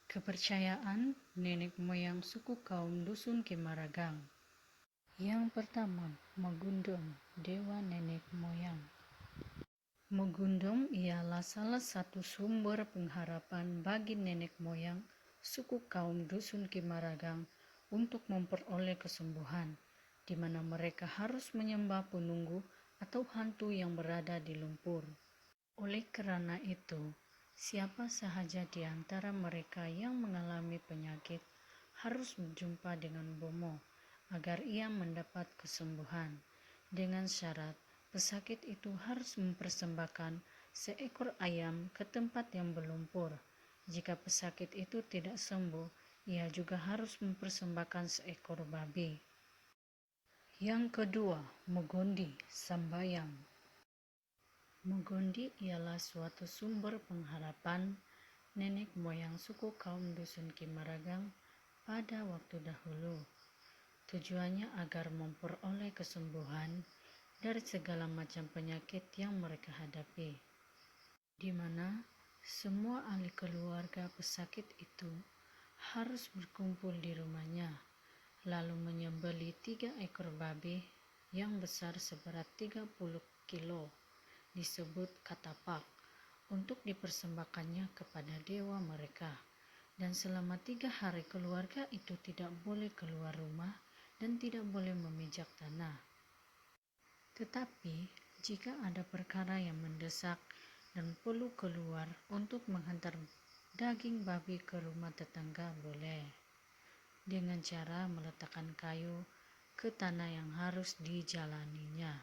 Kepercayaan nenek moyang suku kaum dusun Kimaragang. Yang pertama, Megundong, dewa nenek moyang. Megundong ialah salah satu sumber pengharapan bagi nenek moyang suku kaum dusun Kimaragang untuk memperoleh kesembuhan, di mana mereka harus menyembah penunggu atau hantu yang berada di lumpur. Oleh karena itu, siapa sahaja di antara mereka yang mengalami penyakit harus berjumpa dengan Bomo agar ia mendapat kesembuhan. Dengan syarat, pesakit itu harus mempersembahkan seekor ayam ke tempat yang berlumpur. Jika pesakit itu tidak sembuh, ia juga harus mempersembahkan seekor babi. Yang kedua, Mugondi, Sambayang. Mugondi ialah suatu sumber pengharapan nenek moyang suku kaum dusun Kimaragang pada waktu dahulu. Tujuannya agar memperoleh kesembuhan dari segala macam penyakit yang mereka hadapi, di mana semua ahli keluarga pesakit itu harus berkumpul di rumahnya, lalu menyembelih 3 ekor babi yang besar seberat 30 kilo, disebut katapak, untuk dipersembahkannya kepada dewa mereka. Dan selama 3 hari keluarga itu tidak boleh keluar rumah dan tidak boleh memijak tanah. Tetapi jika ada perkara yang mendesak dan perlu keluar untuk menghantar daging babi ke rumah tetangga, boleh, dengan cara meletakkan kayu ke tanah yang harus dijalaninya.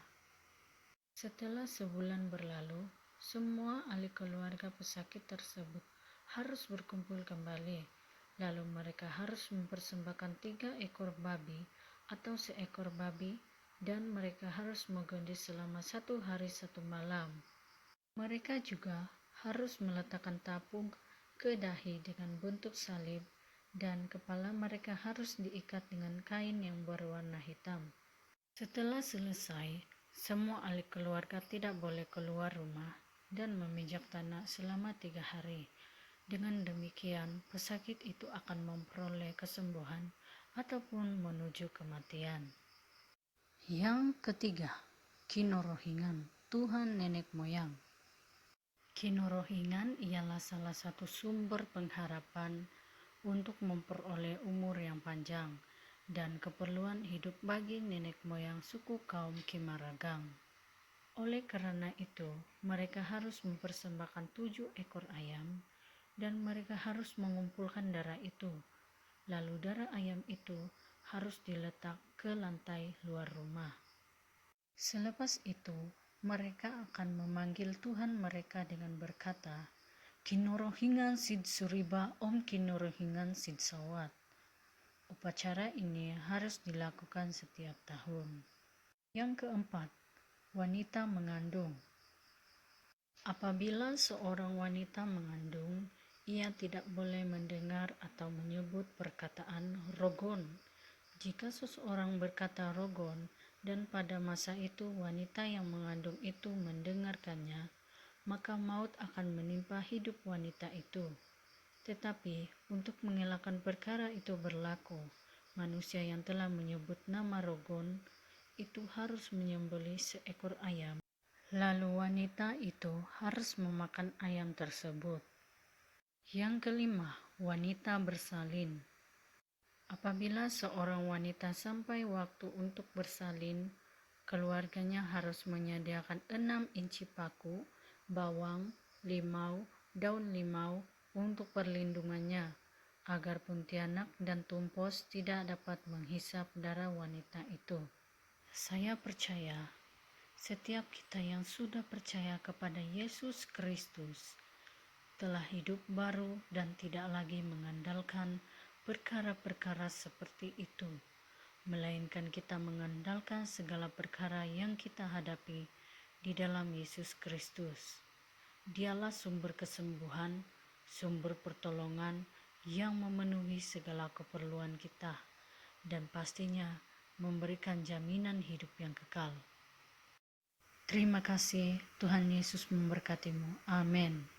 Setelah sebulan berlalu, semua ahli keluarga pesakit tersebut harus berkumpul kembali, lalu mereka harus mempersembahkan 3 ekor babi atau seekor babi, dan mereka harus menggondi selama 1 hari 1 malam. Mereka juga harus meletakkan tapung ke dahi dengan bentuk salib, dan kepala mereka harus diikat dengan kain yang berwarna hitam. Setelah selesai, semua ahli keluarga tidak boleh keluar rumah dan memijak tanah selama 3 hari. Dengan demikian, pesakit itu akan memperoleh kesembuhan ataupun menuju kematian. Yang ketiga, Kinorohingan, Tuhan nenek moyang. Kinorohingan ialah salah satu sumber pengharapan untuk memperoleh umur yang panjang dan keperluan hidup bagi nenek moyang suku kaum Kimaragang. Oleh karena itu, mereka harus mempersembahkan 7 ekor ayam dan mereka harus mengumpulkan darah itu. Lalu darah ayam itu harus diletak ke lantai luar rumah. Selepas itu, mereka akan memanggil Tuhan mereka dengan berkata, Kinorohingan Sid Suriba Om Kinorohingan Sid Sawat. Upacara ini harus dilakukan setiap tahun. Yang keempat, wanita mengandung. Apabila seorang wanita mengandung, ia tidak boleh mendengar atau menyebut perkataan rogon. Jika seseorang berkata rogon dan pada masa itu wanita yang mengandung itu mendengarkannya, maka maut akan menimpa hidup wanita itu. Tetapi untuk mengelakkan perkara itu berlaku, manusia yang telah menyebut nama rogon itu harus menyembelih seekor ayam, lalu wanita itu harus memakan ayam tersebut. Yang kelima, wanita bersalin. Apabila seorang wanita sampai waktu untuk bersalin, keluarganya harus menyediakan 6 inci paku, bawang, limau, daun limau untuk perlindungannya, agar kuntilanak dan tumpos tidak dapat menghisap darah wanita itu. Saya percaya setiap kita yang sudah percaya kepada Yesus Kristus telah hidup baru dan tidak lagi mengandalkan perkara-perkara seperti itu, melainkan kita mengandalkan segala perkara yang kita hadapi di dalam Yesus Kristus. Dialah sumber kesembuhan, sumber pertolongan yang memenuhi segala keperluan kita, dan pastinya memberikan jaminan hidup yang kekal. Terima kasih, Tuhan Yesus memberkatimu. Amin.